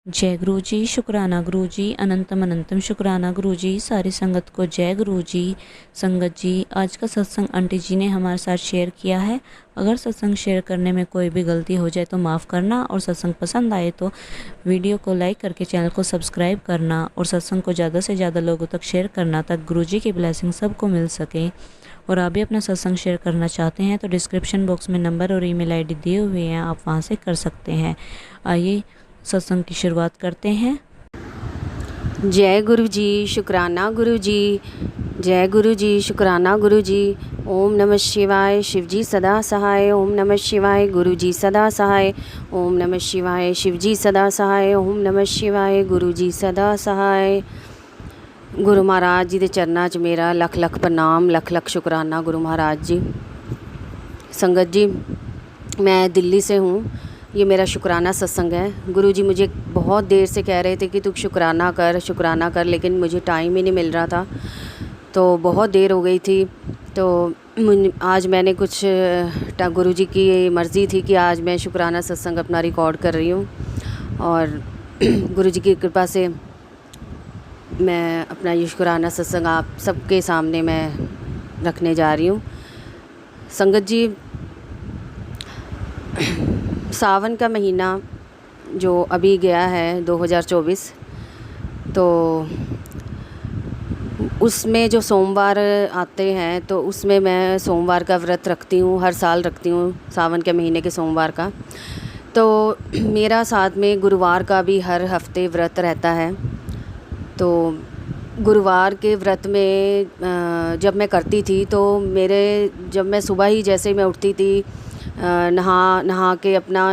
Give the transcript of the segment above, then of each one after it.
जय गुरु जी, शुक्राना गुरु जी, अनंतम अनंतम शुक्राना गुरु जी। सारी संगत को जय गुरु जी। संगत जी, आज का सत्संग आंटी जी ने हमारे साथ शेयर किया है। अगर सत्संग शेयर करने में कोई भी गलती हो जाए तो माफ़ करना, और सत्संग पसंद आए तो वीडियो को लाइक करके चैनल को सब्सक्राइब करना, और सत्संग को ज़्यादा से ज़्यादा लोगों तक शेयर करना, ताकि गुरु जी की ब्लेसिंग सबको मिल सके। और आप भी अपना सत्संग शेयर करना चाहते हैं तो डिस्क्रिप्शन बॉक्स में नंबर और ईमेल आईडी दिए हुए हैं, आप वहां से कर सकते हैं। आइए सत्संग की शुरुआत करते हैं। जय गुरु जी, शुक्राना गुरु जी। जय गुरु जी, शुक्राना गुरु जी। ओम नमः शिवाय, शिव जी सदा सहाय। ओम नमः शिवाय, गुरु जी सदा सहाय। ओम नमः शिवाय, शिव जी सदा सहाय। ओम नमः शिवाय, गुरु जी सदा सहाय। गुरु महाराज जी के चरणों च मेरा लख लख प्रणाम, लख लख शुक्राना गुरु महाराज जी। संगत जी, मैं दिल्ली से हूँ। ये मेरा शुक्राना सत्संग है। गुरु जी मुझे बहुत देर से कह रहे थे कि तू शुक्राना कर, लेकिन मुझे टाइम ही नहीं मिल रहा था, तो बहुत देर हो गई थी। तो आज मैंने कुछ गुरु जी की मर्ज़ी थी कि आज मैं शुक्राना सत्संग अपना रिकॉर्ड कर रही हूँ, और गुरु जी की कृपा से मैं अपना ये शुक्राना सत्संग आप सबके सामने मैं रखने जा रही हूँ। संगत जी, सावन का महीना जो अभी गया है 2024, तो उसमें जो सोमवार आते हैं तो उसमें मैं सोमवार का व्रत रखती हूँ, हर साल रखती हूँ सावन के महीने के सोमवार का। तो मेरा साथ में गुरुवार का भी हर हफ्ते व्रत रहता है। तो गुरुवार के व्रत में जब मैं करती थी तो जब मैं सुबह ही जैसे मैं उठती थी, नहा के अपना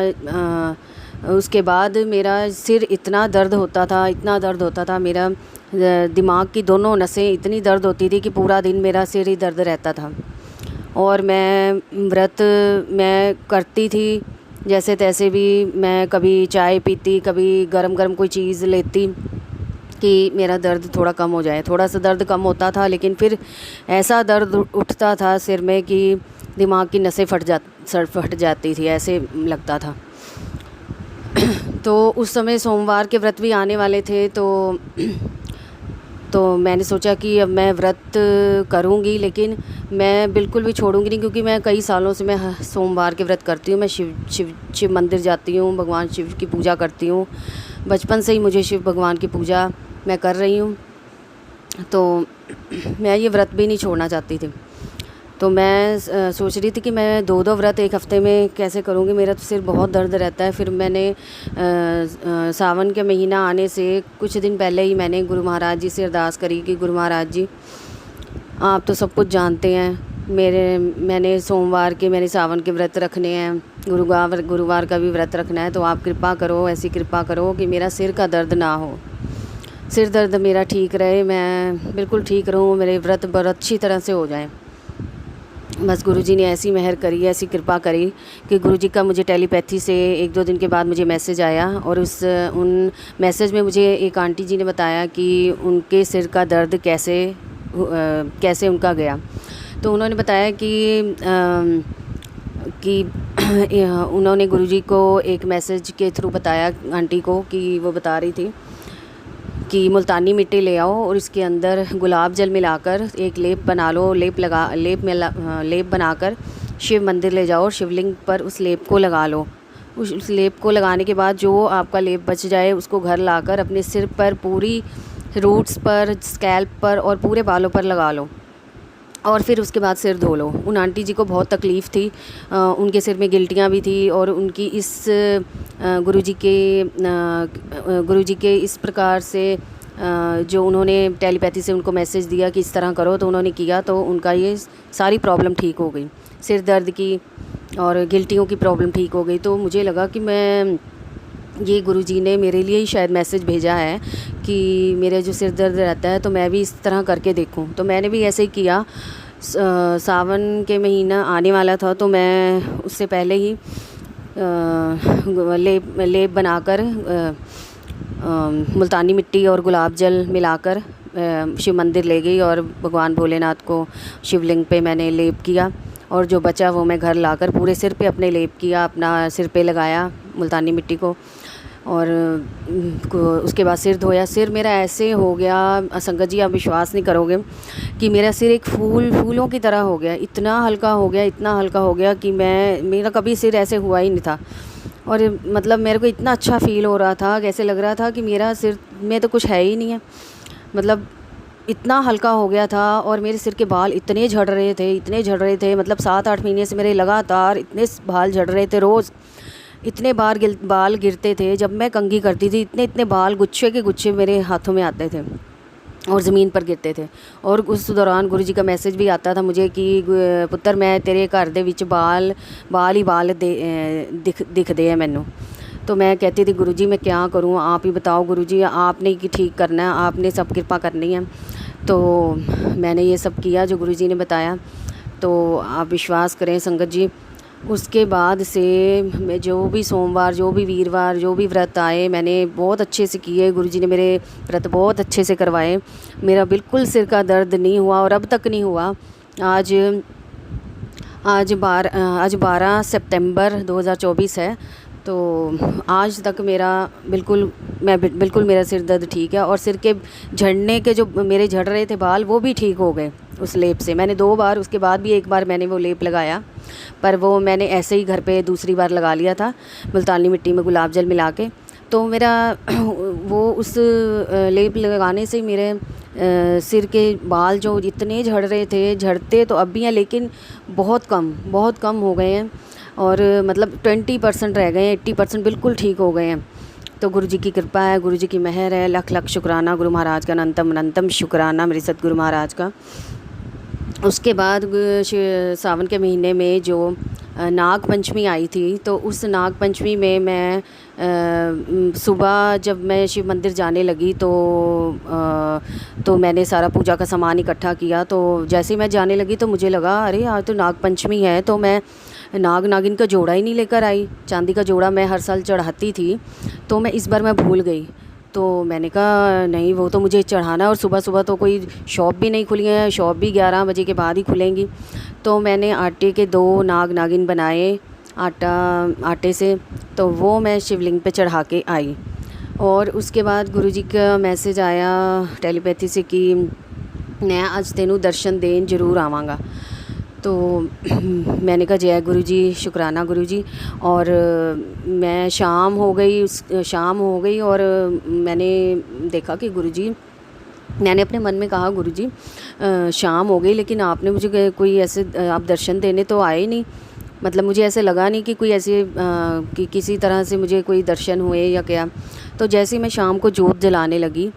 उसके बाद मेरा सिर इतना दर्द होता था, मेरा दिमाग की दोनों नसें इतनी दर्द होती थी कि पूरा दिन मेरा सिर ही दर्द रहता था। और मैं व्रत मैं करती थी जैसे तैसे भी। मैं कभी चाय पीती, कभी गरम गरम कोई चीज़ लेती कि मेरा दर्द थोड़ा कम हो जाए। थोड़ा सा दर्द कम होता था, लेकिन फिर ऐसा दर्द उठता था सिर में कि दिमाग की नसें फट जाती थी, ऐसे लगता था। तो उस समय सोमवार के व्रत भी आने वाले थे, तो मैंने सोचा कि अब मैं व्रत करूंगी, लेकिन मैं बिल्कुल भी छोड़ूंगी नहीं, क्योंकि मैं कई सालों से मैं सोमवार के व्रत करती हूँ। मैं शिव मंदिर जाती हूँ, भगवान शिव की पूजा करती हूँ। बचपन से ही मुझे शिव भगवान की पूजा मैं कर रही हूँ, तो मैं ये व्रत भी नहीं छोड़ना चाहती थी। तो मैं सोच रही थी कि मैं दो व्रत एक हफ़्ते में कैसे करूँगी, मेरा तो सिर बहुत दर्द रहता है। फिर मैंने सावन के महीना आने से कुछ दिन पहले ही मैंने गुरु महाराज जी से अरदास करी कि गुरु महाराज जी, आप तो सब कुछ जानते हैं, मैंने सोमवार के मैंने सावन के व्रत रखने हैं, गुरुवार का भी व्रत रखना है। तो आप कृपा करो, ऐसी कृपा करो कि मेरा सिर का दर्द ना हो, सिर दर्द मेरा ठीक रहे, मैं बिल्कुल ठीक रहूँ, मेरे व्रत बहुत अच्छी तरह से हो जाए। बस गुरुजी ने ऐसी मेहर करी, ऐसी कृपा करी कि गुरुजी का मुझे टेलीपैथी से 1-2 दिन के बाद मुझे मैसेज आया, और उन मैसेज में मुझे एक आंटी जी ने बताया कि उनके सिर का दर्द कैसे उनका गया। तो उन्होंने बताया कि उन्होंने गुरुजी को एक मैसेज के थ्रू बताया आंटी को, कि वो बता रही थी कि मुल्तानी मिट्टी ले आओ और इसके अंदर गुलाब जल मिलाकर एक लेप बना लो, लेप बनाकर शिव मंदिर ले जाओ और शिवलिंग पर उस लेप को लगा लो। उस लेप को लगाने के बाद जो आपका लेप बच जाए उसको घर लाकर अपने सिर पर, पूरी रूट्स पर, स्कैल्प पर और पूरे बालों पर लगा लो, और फिर उसके बाद सिर धो लो। उन आंटी जी को बहुत तकलीफ़ थी, उनके सिर में गिल्टियाँ भी थी, और उनकी इस गुरुजी के इस प्रकार से जो उन्होंने टेलीपैथी से उनको मैसेज दिया कि इस तरह करो, तो उन्होंने किया, तो उनका ये सारी प्रॉब्लम ठीक हो गई, सिर दर्द की और गिल्टियों की प्रॉब्लम ठीक हो गई। तो मुझे लगा कि ये गुरुजी ने मेरे लिए ही शायद मैसेज भेजा है कि मेरे जो सिर दर्द रहता है तो मैं भी इस तरह करके देखूं। तो मैंने भी ऐसे ही किया। सावन के महीना आने वाला था, तो मैं उससे पहले ही लेप बनाकर मुल्तानी मिट्टी और गुलाब जल मिलाकर शिव मंदिर ले गई, और भगवान भोलेनाथ को शिवलिंग पे मैंने लेप किया, और जो बचा वो मैं घर लाकर पूरे सिर पे अपने लेप किया, अपना सिर पे लगाया मुल्तानी मिट्टी को। और उसके बाद सिर धोया। सिर मेरा ऐसे हो गया संगत जी, आप विश्वास नहीं करोगे कि मेरा सिर एक फूलों की तरह हो गया, इतना हल्का हो गया, इतना हल्का हो गया कि मेरा कभी सिर ऐसे हुआ ही नहीं था। और मतलब मेरे को इतना अच्छा फ़ील हो रहा था, कैसे लग रहा था कि मेरा सिर में तो कुछ है ही नहीं है, मतलब इतना हल्का हो गया था। और मेरे सिर के बाल इतने झड़ रहे थे, इतने झड़ रहे थे, मतलब 7-8 महीने से मेरे लगातार इतने बाल झड़ रहे थे, रोज़ इतने बाल गिरते थे। जब मैं कंघी करती थी इतने इतने बाल गुच्छे के गुच्छे मेरे हाथों में आते थे और ज़मीन पर गिरते थे। और उस दौरान गुरुजी का मैसेज भी आता था मुझे कि पुत्र मैं तेरे घर दे विच बाल ही बाल दिखते हैं मैनू। तो मैं कहती थी गुरुजी मैं क्या करूं, आप ही बताओ गुरुजी, आपने ही ठीक करना है, आपने सब कृपा करनी है। तो मैंने ये सब किया जो गुरुजी ने बताया। तो आप विश्वास करें संगत जी, उसके बाद से मैं जो भी सोमवार, जो भी वीरवार, जो भी व्रत आए मैंने बहुत अच्छे से किए। गुरुजी ने मेरे व्रत बहुत अच्छे से करवाए। मेरा बिल्कुल सिर का दर्द नहीं हुआ और अब तक नहीं हुआ। आज 12 सितंबर 2024 है। तो आज तक बिल्कुल मेरा सिर दर्द ठीक है। और सिर के झड़ने के जो मेरे झड़ रहे थे बाल वो भी ठीक हो गए उस लेप से। मैंने 2 बार, उसके बाद भी 1 बार मैंने वो लेप लगाया, पर वो मैंने ऐसे ही घर पे दूसरी बार लगा लिया था मुल्तानी मिट्टी में गुलाब जल मिला के। तो मेरा वो उस लेप लगाने से मेरे सिर के बाल जो इतने झड़ रहे थे, झड़ते तो अब भी हैं लेकिन बहुत कम हो गए हैं। और मतलब 20% रह गए हैं, 80% बिल्कुल ठीक हो गए हैं। तो गुरु जी की कृपा है, गुरु जी की मेहर है। लख लख शुक्राना गुरु महाराज का, अनंतम शुक्राना मेरे सतगुरु महाराज का। उसके बाद सावन के महीने में जो नाग पंचमी आई थी, तो उस नाग पंचमी में मैं सुबह जब मैं शिव मंदिर जाने लगी तो मैंने सारा पूजा का सामान इकट्ठा किया। तो जैसे ही मैं जाने लगी तो मुझे लगा अरे आज तो नाग पंचमी है, तो मैं नागिन का जोड़ा ही नहीं लेकर आई। चांदी का जोड़ा मैं हर साल चढ़ाती थी, तो मैं इस बार मैं भूल गई। तो मैंने कहा नहीं, वो तो मुझे चढ़ाना है। और सुबह सुबह तो कोई शॉप भी नहीं खुली है, शॉप भी 11 बजे के बाद ही खुलेंगी। तो मैंने आटे के 2 नागिन बनाए आटे से, तो वो मैं शिवलिंग पे चढ़ा के आई। और उसके बाद गुरुजी का मैसेज आया टेलीपैथी से कि मैं आज तेनू दर्शन देन ज़रूर आवांगा। तो मैंने कहा जय गुरु जी, शुक्राना गुरु जी। और मैं शाम हो गई और मैंने देखा कि गुरु जी, मैंने अपने मन में कहा गुरु जी शाम हो गई लेकिन आपने मुझे कोई ऐसे आप दर्शन देने तो आए नहीं। मतलब मुझे ऐसे लगा नहीं कि कोई ऐसे कि किसी तरह से मुझे कोई दर्शन हुए या क्या। तो जैसे ही मैं शाम को जोत जलाने लगी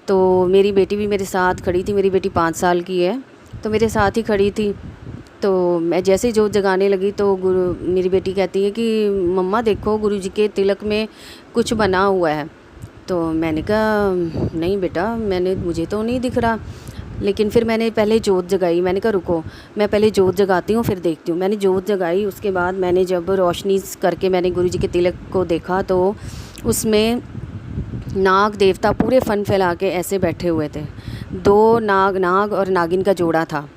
तो मेरी बेटी भी मेरे साथ खड़ी थी। मेरी बेटी 5 साल की है, तो मेरे साथ ही खड़ी थी। तो मैं जैसे ही जोत जगाने लगी तो मेरी बेटी कहती है कि मम्मा देखो गुरु जी के तिलक में कुछ बना हुआ है। तो मैंने कहा नहीं बेटा, मुझे तो नहीं दिख रहा। लेकिन फिर मैंने पहले जोत जगाई। मैंने कहा रुको, मैं पहले जोत जगाती हूँ फिर देखती हूँ। मैंने जोत जगाई, उसके बाद मैंने जब रोशनी करके मैंने गुरु जी के तिलक को देखा तो उसमें नाग देवता पूरे फन फैला के ऐसे बैठे हुए थे। 2 नाग और नागिन का जोड़ा था।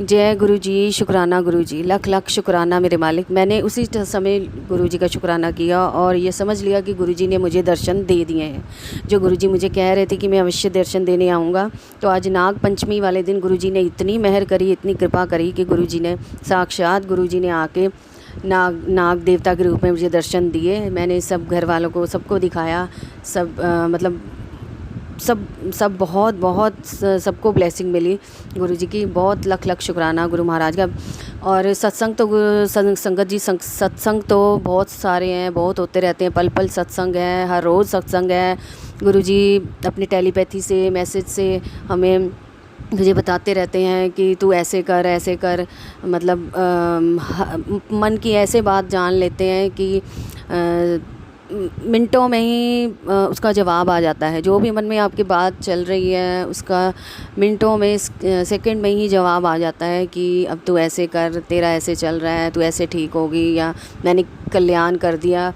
जय गुरु जी, शुक्राना गुरु जी, लख लख शुक्राना मेरे मालिक। मैंने उसी समय गुरु जी का शुक्राना किया और ये समझ लिया कि गुरु जी ने मुझे दर्शन दे दिए हैं। जो गुरु जी मुझे कह रहे थे कि मैं अवश्य दर्शन देने आऊँगा। तो आज नाग पंचमी वाले दिन गुरु जी ने इतनी मेहर करी, इतनी कृपा करी कि गुरु जी ने साक्षात गुरु जी ने आके नाग देवता के रूप में मुझे दर्शन दिए। मैंने सब घर वालों को सबको दिखाया। मतलब सब बहुत सबको ब्लेसिंग मिली गुरु जी की। बहुत लख लख शुक्राना गुरु महाराज का। और सत्संग तो संगत जी सत्संग तो बहुत सारे हैं, बहुत होते रहते हैं। पल पल सत्संग है, हर रोज़ सत्संग है। गुरु जी अपनी टेलीपैथी से मैसेज से हमें मुझे बताते रहते हैं कि तू ऐसे कर। मतलब मन की ऐसे बात जान लेते हैं कि मिनटों में ही उसका जवाब आ जाता है। जो भी मन में आपकी बात चल रही है उसका मिनटों में, सेकंड में ही जवाब आ जाता है कि अब तू ऐसे कर, तेरा ऐसे चल रहा है, तू ऐसे ठीक होगी, या मैंने कल्याण कर दिया।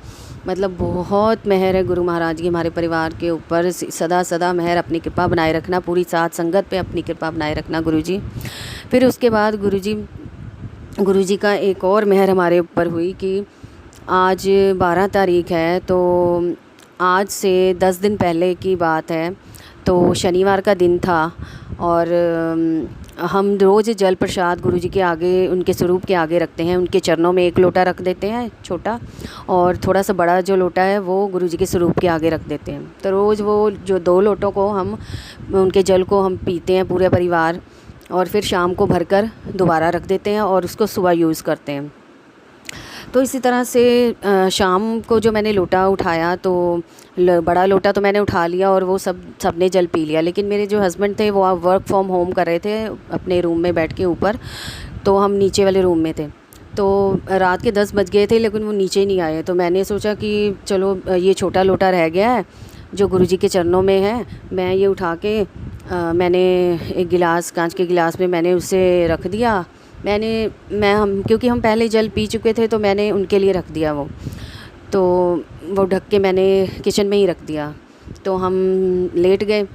मतलब बहुत मेहर है गुरु महाराज की हमारे परिवार के ऊपर। सदा मेहर, अपनी कृपा बनाए रखना, पूरी साथ संगत पे अपनी कृपा बनाए रखना गुरु जी। फिर उसके बाद गुरु जी का एक और मेहर हमारे ऊपर हुई कि आज 12 तारीख है। तो आज से 10 दिन पहले की बात है। तो शनिवार का दिन था और हम रोज़ जल प्रसाद गुरुजी के आगे, उनके स्वरूप के आगे रखते हैं। उनके चरणों में एक लोटा रख देते हैं छोटा, और थोड़ा सा बड़ा जो लोटा है वो गुरुजी के स्वरूप के आगे रख देते हैं। तो रोज़ वो जो 2 लोटों को हम, उनके जल को हम पीते हैं पूरे परिवार, और फिर शाम को भरकर दोबारा रख देते हैं और उसको सुबह यूज़ करते हैं। तो इसी तरह से शाम को जो मैंने लोटा उठाया, तो बड़ा लोटा तो मैंने उठा लिया और वो सबने जल पी लिया। लेकिन मेरे जो हस्बैंड थे वो वर्क फ्रॉम होम कर रहे थे अपने रूम में बैठ के ऊपर, तो हम नीचे वाले रूम में थे। तो रात के 10 बज गए थे लेकिन वो नीचे नहीं आए। तो मैंने सोचा कि चलो ये छोटा लोटा रह गया है जो गुरुजी के चरणों में है, मैं ये उठा के मैंने एक गिलास, कांच के गिलास में मैंने उसे रख दिया। क्योंकि हम पहले जल पी चुके थे तो मैंने उनके लिए रख दिया तो वो ढक के मैंने किचन में ही रख दिया। तो हम लेट गए,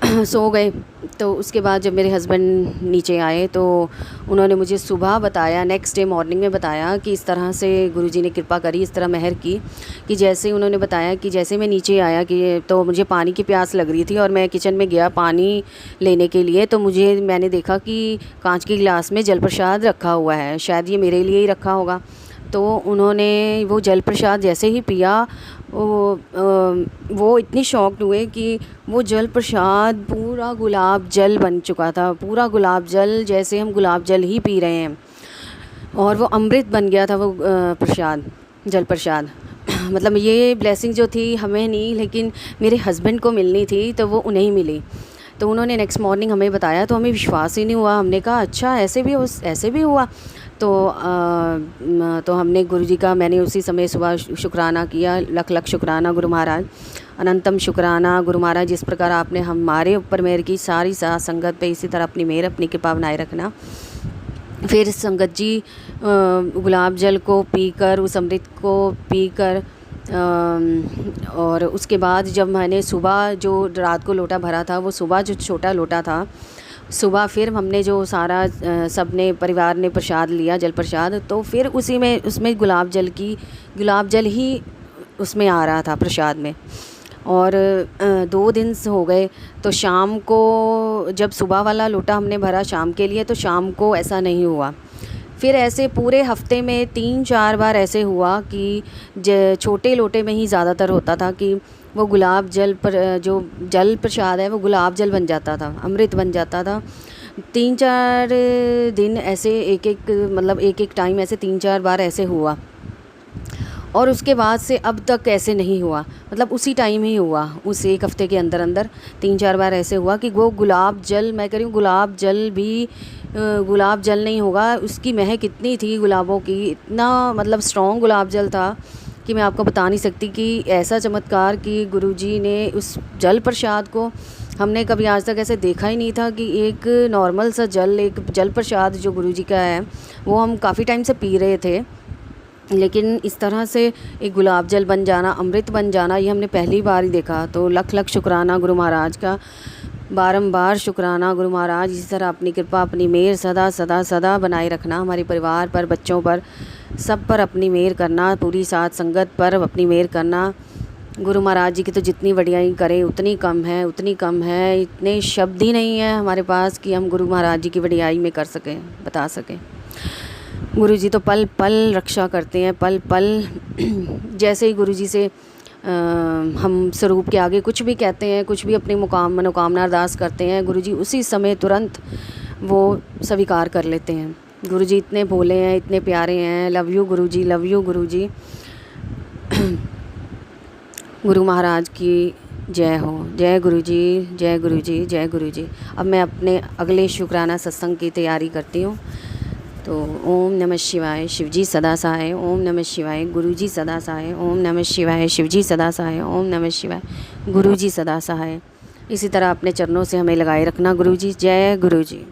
सो गए। तो उसके बाद जब मेरे हस्बैंड नीचे आए तो उन्होंने मुझे सुबह बताया, नेक्स्ट डे मॉर्निंग में बताया कि इस तरह से गुरुजी ने कृपा करी, इस तरह मेहर की कि जैसे उन्होंने बताया कि जैसे मैं नीचे आया कि तो मुझे पानी की प्यास लग रही थी और मैं किचन में गया पानी लेने के लिए। तो मैंने देखा कि कांच के गिलास में जल प्रसाद रखा हुआ है, शायद ये मेरे लिए ही रखा होगा। तो उन्होंने वो जल प्रसाद जैसे ही पिया, वो इतनी शॉक्ड हुए कि वो जल प्रसाद पूरा गुलाब जल बन चुका था, पूरा गुलाब जल, जैसे हम गुलाब जल ही पी रहे हैं, और वो अमृत बन गया था वो प्रसाद, जल प्रसाद। मतलब ये ब्लेसिंग जो थी हमें नहीं, लेकिन मेरे हस्बैंड को मिलनी थी तो वो उन्हें ही मिली। तो उन्होंने नेक्स्ट मॉर्निंग हमें बताया तो हमें विश्वास ही नहीं हुआ। हमने कहा अच्छा ऐसे भी हुआ। तो हमने गुरुजी का, मैंने उसी समय सुबह शुक्राना किया, लख लख शुक्राना गुरु महाराज, अनंतम शुक्राना गुरु महाराज, जिस प्रकार आपने हमारे ऊपर मेहर की, सारी संगत पे इसी तरह अपनी मेहर, अपनी कृपा बनाए रखना। फिर संगत जी गुलाब जल को पीकर, उस अमृत को पीकर, और उसके बाद जब मैंने सुबह जो रात को लोटा भरा था, वो सुबह जो छोटा लोटा था, सुबह फिर हमने जो सारा सबने परिवार ने प्रसाद लिया, जल प्रसाद, तो फिर उसमें गुलाब जल ही उसमें आ रहा था प्रसाद में। और 2 दिन हो गए। तो शाम को जब सुबह वाला लोटा हमने भरा शाम के लिए, तो शाम को ऐसा नहीं हुआ। फिर ऐसे पूरे हफ्ते में 3-4 बार ऐसे हुआ कि छोटे लोटे में ही ज़्यादातर होता था कि वो गुलाब जल पर जो जल प्रसाद है वो गुलाब जल बन जाता था, अमृत बन जाता था। 3-4 दिन ऐसे एक टाइम ऐसे 3-4 बार ऐसे हुआ, और उसके बाद से अब तक ऐसे नहीं हुआ। मतलब उसी टाइम ही हुआ, उस एक हफ़्ते के अंदर 3-4 बार ऐसे हुआ कि वो गुलाब जल, मैं कह रही हूँ गुलाब जल भी गुलाब जल नहीं होगा, उसकी महक इतनी थी गुलाबों की, इतना मतलब स्ट्रॉन्ग गुलाब जल था कि मैं आपको बता नहीं सकती कि ऐसा चमत्कार कि गुरुजी ने उस जल प्रसाद को, हमने कभी आज तक ऐसे देखा ही नहीं था कि एक नॉर्मल सा एक जल प्रसाद जो गुरुजी का है वो हम काफ़ी टाइम से पी रहे थे, लेकिन इस तरह से एक गुलाब जल बन जाना, अमृत बन जाना, ये हमने पहली बार ही देखा। तो लख लख शुक्राना गुरु महाराज का, बारंबार शुक्राना गुरु महाराज, इसी तरह अपनी कृपा, अपनी मेहर सदा सदा सदा बनाए रखना, हमारे परिवार पर, बच्चों पर, सब पर अपनी मेहर करना, पूरी साथ संगत पर अपनी मेहर करना। गुरु महाराज जी की तो जितनी बढ़ियाई करें उतनी कम है, इतने शब्द ही नहीं है हमारे पास कि हम गुरु महाराज जी की बढ़ियाई में कर सकें, बता सकें। गुरु जी तो पल पल रक्षा करते हैं, पल पल। जैसे ही गुरु जी से हम स्वरूप के आगे कुछ भी कहते हैं, कुछ भी अपनी मनोकामना अरदास करते हैं, गुरु जी उसी समय तुरंत वो स्वीकार कर लेते हैं। गुरु जी इतने भोले हैं, इतने प्यारे हैं। Love you Guru ji, love you गुरु जी। गुरु महाराज की जय हो, जय गुरु जी, जय गुरु जी, जय गुरु जी। अब मैं अपने अगले शुक्राना सत्संग की तैयारी करती हूँ। तो ओम नमः शिवाय, शिवजी सदा सहाय। ओम नमः शिवाय, गुरुजी सदा सहाय। ओम नमः शिवाय, शिवजी सदा सहाय। ओम नमः शिवाय, गुरुजी सदा सहाय। इसी तरह अपने चरणों से हमें लगाए रखना गुरुजी। जय गुरुजी।